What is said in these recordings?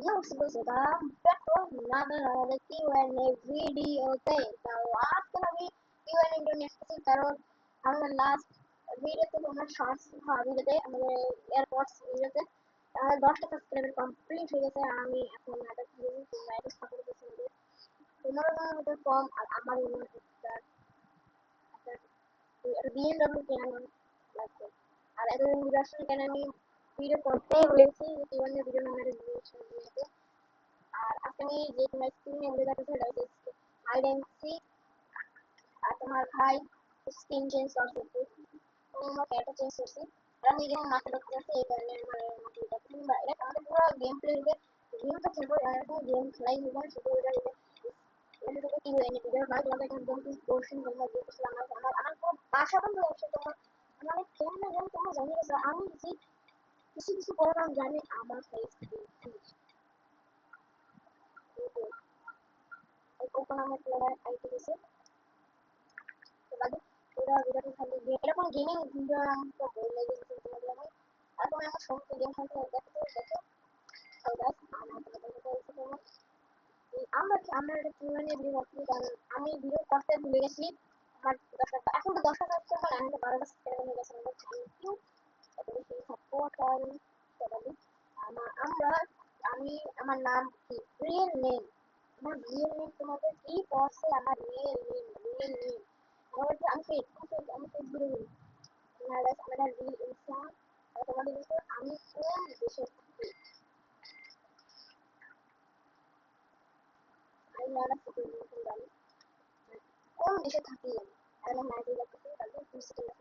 Yo, sekarang betul nama Q&A videoতে তো আজকে আমি Q&A Indonesia sih কারণ আমাদের লাস্ট ভিডিওতে তোমরা শর্টস ভিডিওতে আমাদের এয়ারপডস ভিডিওতে আমাদের 10টা সাবস্ক্রাইবার কমপ্লিট হয়ে গেছে আমি এখন একটা ভিডিও তোমরা এটা সাপোর্ট করতে তোমার মধ্যে কম আর আমার মধ্যে একটা BMW কেনার লাগবে আর এতদিন বিরাশন কেন আমি ভিডিও করতে বলেছি Q&A ভিডিও নামের ভিডিও আর আপনি যে তোমার স্ক্রিনে উঠে যাচ্ছে হাইড অ্যান্ড সিক আর তোমার ভাই স্ক্রিন চেঞ্জ করতে আমার ক্যারেক্টার চেঞ্জ করছি আর আমি এখানে মাথা দেখতে যাচ্ছি এই কারণে আমার মাথা দেখতে এটা আমাদের পুরো গেম প্লে হবে গেম তো খেলবো আর এখন গেম খেলাই হবে না শুধু এটা এটা কি হয় ভিডিও ভাই তোমাদের এখানে গেম পোর্শন তোমরা দেখছো আমার পুরো ভাষা বন্ধ হচ্ছে তোমার মানে কেন না জানি তোমরা জানি না আমি যে কিছু কিছু প্রোগ্রাম জানি আমার ফেস ওপেন আমার প্লেয়ার আইডি দিছে তো বাকি পুরো ভিডিওটা খালি এরকম গেমিং ভিডিও আমি তো বলে দিয়েছি তোমাদের আমি এখন আমার সমস্ত গেম খেলতে দেখো তো গাইস আমরা এটা কিভাবে ভিডিও করতে কারণ আমি ভিডিও করতে ভুলে গেছি আমার 10টা এখন তো 10টা সাবস্ক্রাইবার আমি তো 12টা সাবস্ক্রাইবার হয়ে গেছে আমাদের থ্যাংক ইউ এত বেশি সাপোর্ট করেন সবাই আমরা আমি আমার নাম কি রিয়েল নেম আমার রিয়েল নেম তোমাদের কি পড়ছে আমার রিয়েল নেম আমার আমি ফেক বলে দিই আমার রিয়েল ইনসান আর তোমাদের কাছে আমি কোন দেশে থাকি আমি নাম জানি কোন দেশে থাকি আমি নাইজেরিয়া থেকে তাদের প্রেসিডেন্ট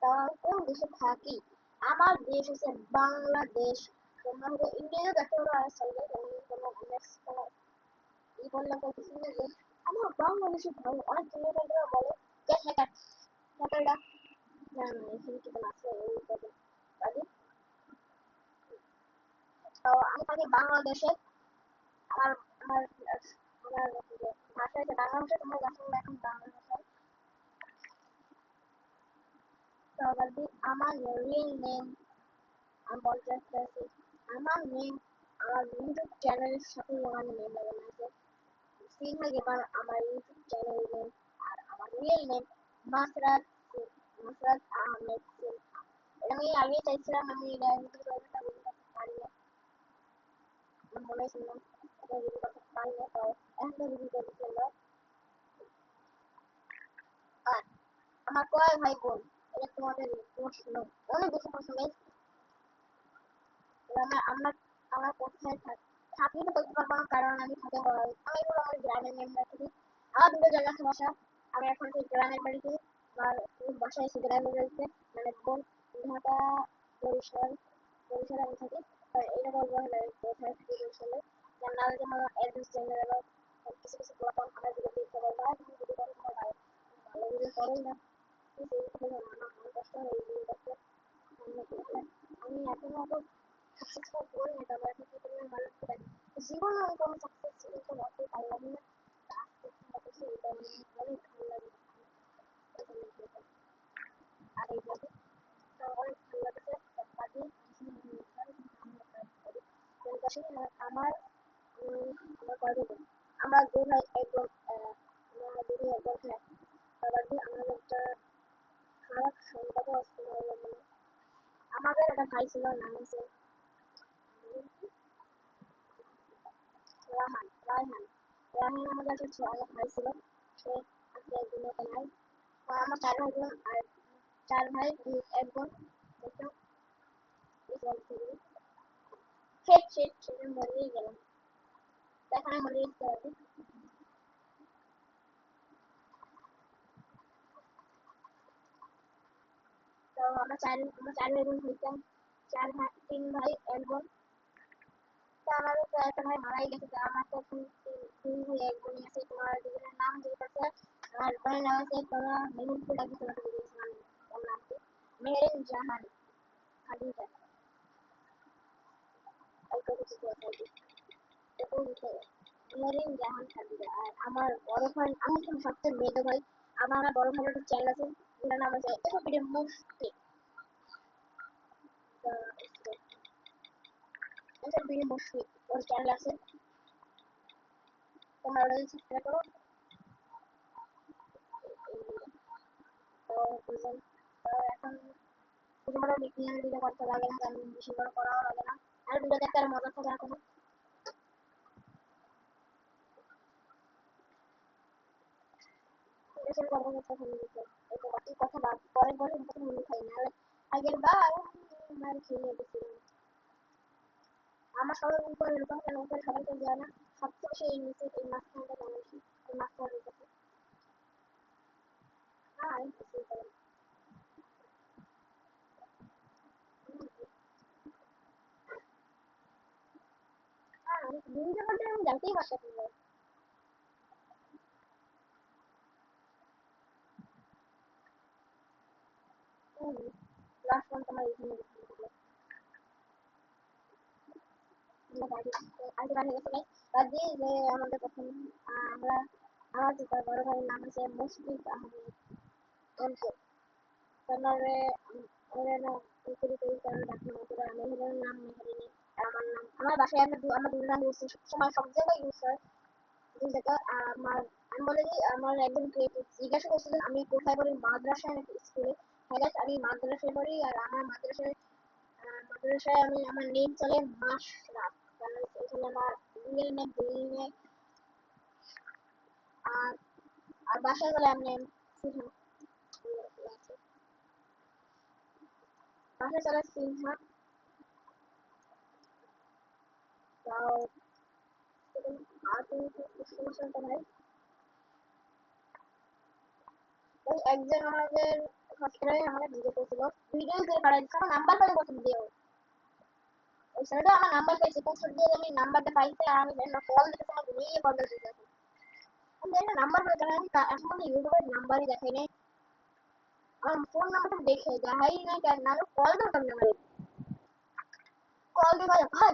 তা কোন দেশে থাকি আমার দেশ হচ্ছে বাংলাদেশ তোমরা হয়তো ইন্ডিয়াতে দেখতে পারো আর চলবে কোনো নেক্সট কোনো ই বললাম তো কিছু নেই যে আমার বাংলাদেশে ভালো অনেক জায়গায় বলে যে হ্যাকাররা না না এখানে কি আছে এই কথা কাজে তো আমি থাকি বাংলাদেশে আমার আমার আমার ভাষা হচ্ছে বাংলা ভাষা তোমরা যখন এখন বাংলা ভাষায় তো আমার রিয়েল নেম আমি বলতে চাচ্ছি আমার নেম আমার ইউটিউব চ্যানেলের সাথে আমার নেম লাগানো আছে সিনহা গেমার আমার ইউটিউব চ্যানেল নেম আর আমার রিয়েল নেম মাসরাত মাসরাত আহমেদ সিনহা এটা আমি আগে চাইছিলাম আমি এটা বলতে পারি না মনে ছিলাম এটা রিভিউ করতে পারি না তো এখন তো রিভিউ করতে চললো আর আমার কয় ভাই বোন এটা তোমাদের প্রশ্ন অনেক বেশি প্রশ্ন আমার আমার আমার কোথায় থাকি তো বলতে পারবো না কারণ আমি থাকি আমি হলো আমার গ্রামের মেম্বার থাকি আমার দুটো জায়গা আছে বাসা আমি এখন সেই গ্রামের বাড়িতে আমার বাসায় এসে গ্রামের বাড়িতে মানে বোন ঢাকা বরিশাল বরিশালে আমি থাকি এটা বলবো হলে কোথায় থাকি বরিশালে যার নাম হচ্ছে আমার অ্যাড্রেস জেনে গেল কিছু কিছু প্রোগ্রাম আমার দিকে দেখতে পারবো আর তুমি যদি করো তোমার ভালো ভিডিও করোই না কিন্তু আমার কষ্ট হয় এই ভিডিও করতে আমি এখনো অত সাকসেসফুল করি না তবে এখন কি পরিমাণ ভালো করে জীবনে আমি কোনো সাকসেসফুল তো হতে পারলাম না আজকে হচ্ছে এটা অনেক ভালো লাগে আর এই বছর তো অনেক ভালো লাগছে কাজে আমার আমার কয় বোন আমরা দুই ভাই একজন আমরা দুই ভাই একজন হ্যাঁ আবার আমাদের একটা খারাপ সম্পর্ক আছে আমাদের একটা ভাই ছিল নাম হচ্ছে রাহান রায়হান রায়হান আমাদের একটা ছোট ভাই ছিল সে আজকে দুনিয়াতে নাই আমার চার ভাই বোন আর চার ভাই এক বোন একটা সেটা মরেই গেলাম এখন মরে যেতে হবে তো আমরা চার ভাই বোন হইতাম চার ভাই তিন ভাই এক বোন তো আমাদের তো একটা ভাই মারাই গেছে তো আমার তো এখন তিন ভাই এক বোনই আছে তোমার দুজনের নাম যেটা আছে আমার বোনের নাম আছে তোমার মেহেরপুর আগে তোমাকে দিয়েছিলাম ওর নাম কি মেহেরিন জাহান খাদিজা এই তো কিছু আছে এটা দিতে মেহেরিন জাহান খাদিজা আর আমার বড় ভাই আমি তো সবচেয়ে মেজো ভাই আমার বড় ভাইয়ের একটা চ্যানেল আছে যেটার নাম আছে এটা ভিডিও মুফতি ইলিয়াসের বিয়ে বসবে, ওর চ্যানেল আছে, তোমরা ওটা সাবস্ক্রাইব করো। তো বুঝলেন, তো এখন ছোট মোটো বিজ্ঞানের ভিডিও করতে লাগে না, কারণ বেশি বড় করাও লাগে না, আর ভিডিও দেখতে আর মজা থাকে না কোনো। এসব গল্প করতে ভালো লাগে, এই তো বাকি কথা বাদ পরে বলে কথা মনে খাই না। আগের বার মার খেয়ে গেছিলাম। আমার সবার উপরে এরকম কেন, উপরে সবাই তো যায় না, সবচেয়ে বেশি এই নিচে এই মাঝখানটা কেন বেশি, এই মাঝখানে কাছে। হ্যাঁ আমি কিছুই করি হ্যাঁ আমি ভিডিও করতে আমি জানতেই পারতাম না। লাস্ট টাইম তোমার এখানে গেছিলাম, আমরা বাড়ি আগে বাড়ি গেছে বাদ দিয়ে যে আমাদের প্রথম আমরা আমার যে বড় ভাইয়ের নাম হচ্ছে মুশফিক আহমেদ অঞ্চল, তারপরে ওদের নাম করি করি কারণ ডাকি না করে আমি হলের নাম মেহেরিনি, আর আমার নাম আমার বাসায় আমরা দুই নাম ইউজ সবসময় সব জায়গায় ইউজ হয় দুই জায়গা। আমার আমি বলে দিই, আমার একজন জিজ্ঞাসা করছিলেন আমি কোথায় পড়ি, মাদ্রাসায় নাকি স্কুলে। হ্যাঁ guys, আমি মাদ্রাসায় পড়ি, আর আমার মাদ্রাসায় আমি আমার নেম চলে মাশরাফ, কারণ এখানে আমার রিয়েল নেম রিয়েল নেম। আর আর বাসায় বলে আমি নেম সিনহা, বাসায় চলে সিনহা। তাও আর তুমি সমস্যা ভাই। ওই একজন আমাদের সাবস্ক্রাইবে আমাদের ভিডিও করেছিল, ভিডিও দিয়ে পাঠাই দিচ্ছে, আমার নাম্বার পাই বলতে দিও, ওই সাইডে আমার নাম্বার পাইছে, কোন দিয়ে আমি নাম্বারটা পাইছে, আর আমি জানি না কল দিতেছে, আমার ঘুমিয়ে কল দিতেছে। আমি জানি না নাম্বার পাই, কারণ আমি এখন পর্যন্ত ইউটিউবের নাম্বারই দেখাই নাই, আমার ফোন নাম্বারটা দেখে দেখাই নাই, কেন না কল দিতাম না, কল দিয়ে বলে ভাই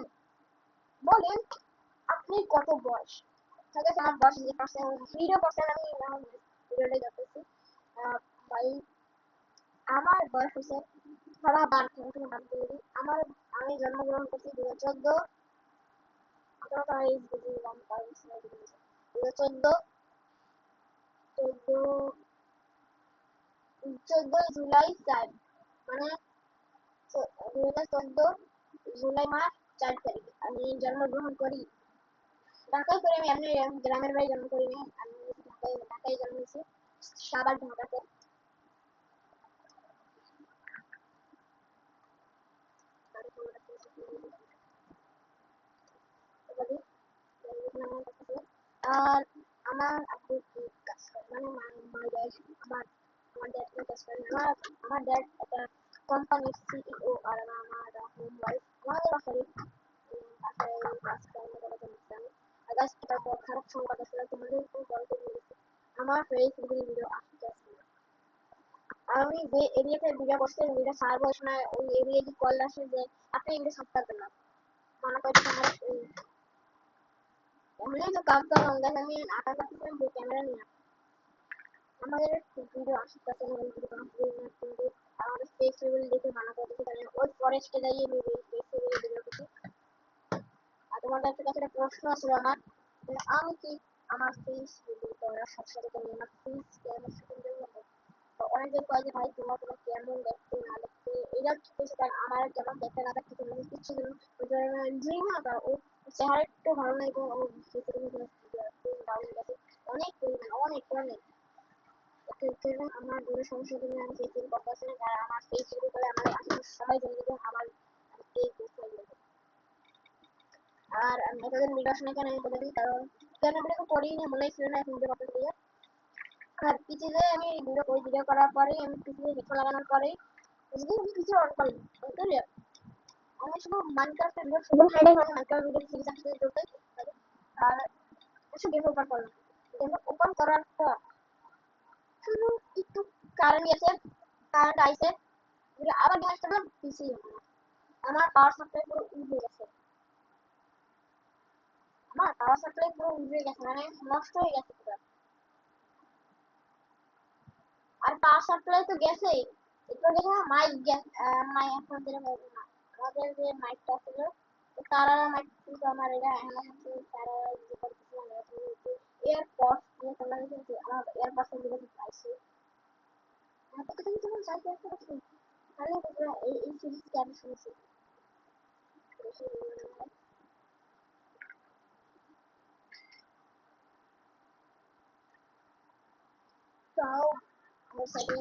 বলেন আপনি কত বয়স। ঠিক আছে আমার বয়স যে পার্সেন্ট ভিডিও পার্সেন্ট আমি ভিডিওটা দেখতেছি। ভাই আমার বয়স হচ্ছে ধরা বাদ থেকে বাদ দিয়ে দিই, আমার আমি জন্মগ্রহণ করছি 2014, আপনারা তো এই বুঝলাম তার 2014 চোদ্দ 14 জুলাই 4, মানে 2014 জুলাই মাস 4 তারিখ আমি জন্মগ্রহণ করি। ঢাকায় করে আমি এমনি গ্রামের বাড়ি জন্ম করি নাই, আমি ঢাকায় জন্মেছি, সাবার ঢাকাতে। আর আমার আব্বু কি কাজ করে, মানে মাই ড্যাড, আমার আমার ড্যাড কি কাজ করে, আমার ড্যাড একটা কোম্পানির সিইও, আর আমার হোম ওয়াইফ আমাদের বাসারই বাসায় কাজ কর্ম করে চলছে। আগাছ এটা খারাপ সংবাদ আসলে তোমাদের খুব গল্প বলেছি, আমার ফেসবুকের ভিডিও আসতে আসছে, আমি যে এরিয়াতে ভিডিও করছি ভিডিও ছাড়বো সময় ওই এরিয়া যে কল আসে যে আপনি এগুলো সাবস্ক্রাইব করলাম, মনে করছি আমার এমনি তো কাজ করলাম, দেখ আমি আঁকা করতেছিলাম ক্যামেরা নিয়ে, আমাদের ভিডিও আসতেছে না, ভিডিও কিন্তু আমাদের ফেস রিভিল দেখে মানা করে দিতে পারে, ওই ফরেস্টে যাইয়ে ফেস রিভিল ভিডিও করছি। আর তোমাদের কাছে একটা প্রশ্ন ছিল আমার, আমি কি আমার ফেস রিভিল করার সাথে সাথে তুমি আমার ফেস ক্যামেরার সাথে ভিডিও করবো, তো অনেকে কয় যে ভাই তোমার তোমার কেমন দেখতে না দেখতে এটা ঠিক আছে, কারণ আমার কেমন দেখতে না দেখতে তুমি কিছু ড্রিম না ও চেহারা একটু ভালো লাগে, ও ফেস রিভিল ডাউন গেছে অনেক পরিমাণ, অনেক অনেক আমার দূরে সমস্যা তুমি আমি ফেস রিভিল করতেছি না, কারণ আমার ফেস রিভিল করে আমার আশেপাশে সবাই জেনে দেবে আমার এই প্রোফাইল। আর আমি এতদিন ভিডিও আসলে কেন আমি বলে দিই, কারণ কেন ভিডিও করি না মনে ছিল না, এখন ভিডিও করতে গিয়ে আর পিছিয়ে আমি ভিডিও করি, ভিডিও করার পরে আমি পিছিয়ে হেডফোন লাগানোর পরে যদি আমি কিছু অন করি বুঝলি, আমি শুধু মাইনক্রাফটের ভিডিও শুধু হাইডে আমি মাইনক্রাফট ভিডিও সিরিজ আসতে চলতে, আর কিছু গেম ওপেন করলাম, গেম ওপেন করার পর শুধু একটু কারেন্ট গেছে, কারেন্ট আইছে, আবার গেম আসতে পিছিয়ে আমার পাওয়ার সাপ্লাই পুরো উড়ে গেছে, আমার পাওয়ার সাপ্লাই পুরো উড়ে গেছে, মানে নষ্ট হয়ে গেছে পুরো। আর পাওয়ার সাপ্লাই তো গেছেই, এরপর দেখো মাইক মাইক এখন যেটা আমাদের যে মাইকটা ছিল তারা কিন্তু আমার এটা আমার হচ্ছে তারা যে করতেছিলাম এখন হচ্ছে এয়ারপড দিয়ে তোমরা কিন্তু আমার এয়ারপড গুলো পাইছি এত কিছু তোমার চাইতে একটা কিছু তাহলে তোমরা এই সিরিজ কে আমি শুনছি তাও আমার সাথে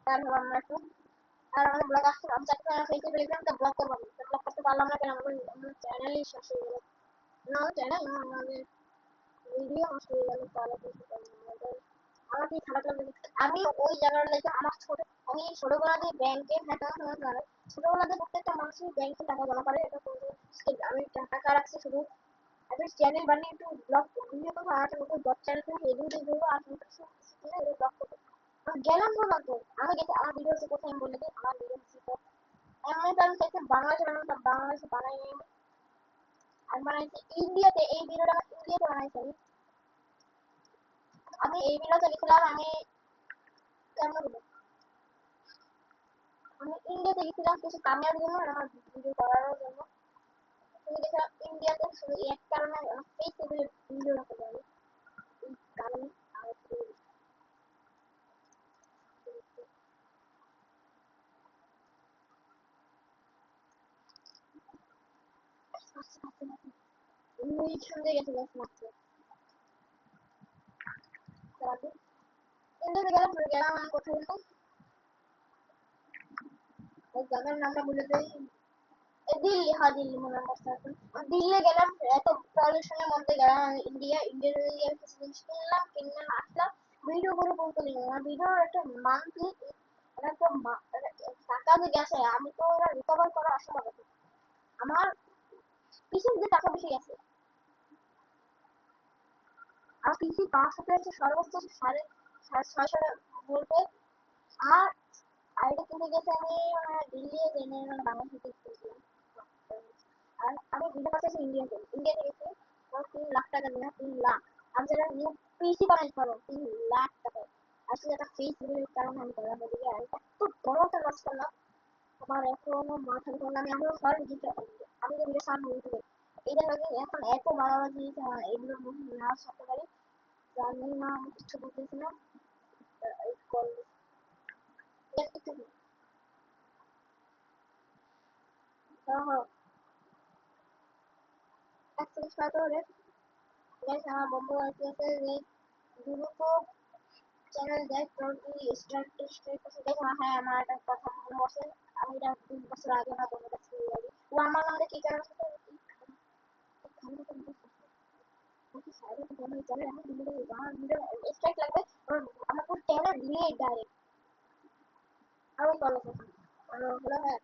তারপর আমরা একটু আর আমাদের ব্লগ আসছে আমি চাইতে ফেসবুক টেলিগ্রামটা ব্লক করবো ব্লক করতে পারলাম না কেন আমাদের চ্যানেলই শেষ হয়ে গেল না চ্যানেল না আমাদের ভিডিও নষ্ট হয়ে গেল তাহলে কিছু আমাদের আমার কি খারাপ লাগবে আমি ওই জায়গাটা দেখে আমার আমি ছোটবেলাতে ব্যাংকে অ্যাকাউন্ট আমার জানে ছোটবেলাতে প্রত্যেকটা মানুষই ব্যাংকে টাকা জমা করে এটা কিন্তু আমি টাকা রাখছি শুধু আমি চ্যানেল বানিয়ে একটু ব্লগ ভিডিও করবো আর একটা ব্লগ চ্যানেল থেকে এডিট করবো আর ব্লগ করবো আমি গেলাম না তো আমি গেছি আমার ভিডিও হচ্ছে কোথায় আমি বলে দিই আমার ভিডিও হচ্ছে এমন আমি চাইছি বাংলাদেশে বানানো বাংলাদেশে বানাই আমি বানাইছি ইন্ডিয়াতে এই ভিডিওটা আমার ইন্ডিয়াতে বানাইছি আমি এই ভিডিওতে লিখলাম আমি কেমন বলবো আমি ইন্ডিয়াতে গেছিলাম কিছু কামের জন্য আর আমার ভিডিও করার জন্য তুমি দেখলাম ইন্ডিয়াতে শুধু এক কারণে আমার ফেসবুকে ভিডিও রাখতে পারি এই কারণে আর ওইখান থেকে গেছে মাত্র ইন্ডিয়াতে গেলাম গেলাম আমি কোথায় গেলাম ওই জায়গার নামটা বলে দেই দিল্লি হ্যাঁ দিল্লি মনে পড়ছে এখন দিল্লি গেলাম এত পলিউশনের মধ্যে গেলাম আমি ইন্ডিয়া কিছু জিনিস কিনলাম আসলাম ভিডিও করে বলতে নেই আমার ভিডিওর একটা মান্থলি একটা টাকা যে গেছে আমি তো ওরা রিকভার করা আসলে আমার পিছন যে টাকা বেশি গেছে আর পিসি পাঁচ হাতে হচ্ছে সর্বোচ্চ সাড়ে ছয়শো বলতে আর আইটা কিনে গেছে আমি দিল্লি জেনে বাংলাদেশ থেকে আর আমি ভিডিও করতেছি ইন্ডিয়াতে গেছি 3 লাখ টাকা দিয়ে 3 লাখ আমি যেটা নিউ পিসি বানাইতে পারবো 3 লাখ টাকা আসলে একটা ফেস বিলের কারণে আমি করার দিকে আর এত বড় একটা লস করলাম আমার এখনো মাথা ধরলাম আমি এখনো সব দিতে আমি যে ভিডিও সামনে ইউটিউবে এটা লাগে এখন এত বাড়াবাড়ি এগুলোর মধ্যে না করতে পারি জানি না আমি কিছু বুঝতেছি না এই কল হ্যাঁ এক সেকেন্ড পাওয়া করে আমার বন্ধু আছে যে দ্রুত চ্যানেল দেখ তোর তুই স্ট্রাইক স্ট্রাইক করছে দেখো হ্যাঁ আমার একটা কথা মনে পড়ছে আমি এটা 2 বছর আগে আমার বন্ধুর কাছে থেকে যাই ও আমার নামে কি কারণ সাথে স্ট্রাইক লাগবে আমার পুরো চ্যানেল ডিলিট ডাইরেক্ট আর ওই কল আছে আর হলো হ্যাঁ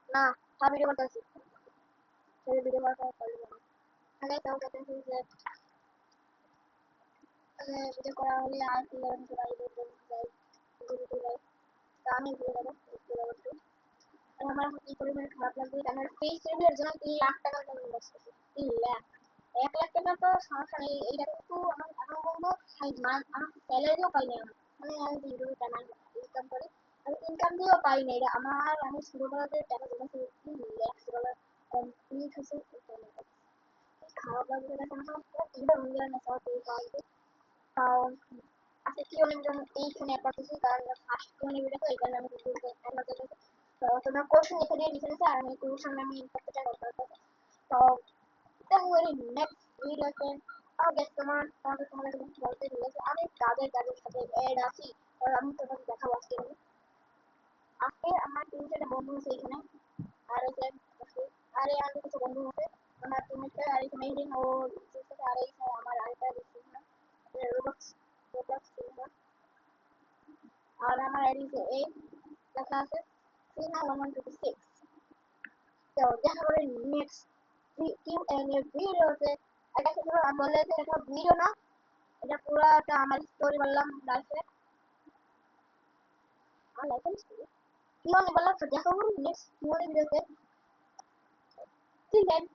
না সব ভিডিও করতেছি সেই ভিডিও করতে পারি না আগে তাও করতেছি যে ভিডিও করা হলে আর কি করতে পারি যাই ঘুরতে যাই তা আমি ঘুরে যাবো ঘুরতে যাবো আমার কি পরিমাণে খারাপ লাগবে আমার ফেস রিভিউর জন্য 3 লাখ টাকা লস করছি 3 লাখ 1 লাখ টাকা তো সমস্যা নেই এইটা কিন্তু আমার এখন বলবো আমার স্যালারিও পাই না মানে আমি ভিডিও টানা ইনকাম করি আমি ইনকাম দিয়েও পাই না এটা আমার আমি ছোটবেলাতে টাকা জমাচ্ছি 3 লাখ কমপ্লিট হচ্ছে খারাপ লাগবে এটা আমার ভিডিও মিলিয়ন না সব পাইবে তাও আজকে কি অনেক জন এইখানে করতেছি কারণ ফার্স্ট কোন ভিডিও তো এই কারণে আমি ভিডিও তো তোমার কোশ্চেন লিখে দিয়ে লিখেছে আর আমি কোশ্চেন আমি করতে চাই তো তাহলে নেক্সট ভিডিওতে আগে তোমাদের কিছু বলতে দিয়েছে আমি কাজের সাথে এড আছি আর আমি তোমাকে দেখাবো আজকে আমার 3-4 বন্ধু আছে এখানে আর এসে আর আমাদের কিছু বন্ধু আছে আমার টিমমেটটা আর এখানে মেহেদিন ও আর এই আমার আরেকটা দিচ্ছে না রোবক্স রোবক্স আর আমার আইডি এই লেখা আছে 391126 তো দেখা করে নেক্সট কিউ এন এ ভিডিওতে এটা শুধু আমি বললে যে এটা ভিডিও না এটা পুরো একটা আমার স্টোরি বললাম লাইফে আমার লাইফের স্টোরি কি মানে বললাম তো দেখা করে নেক্সট ভিডিওতে ঠিক আছে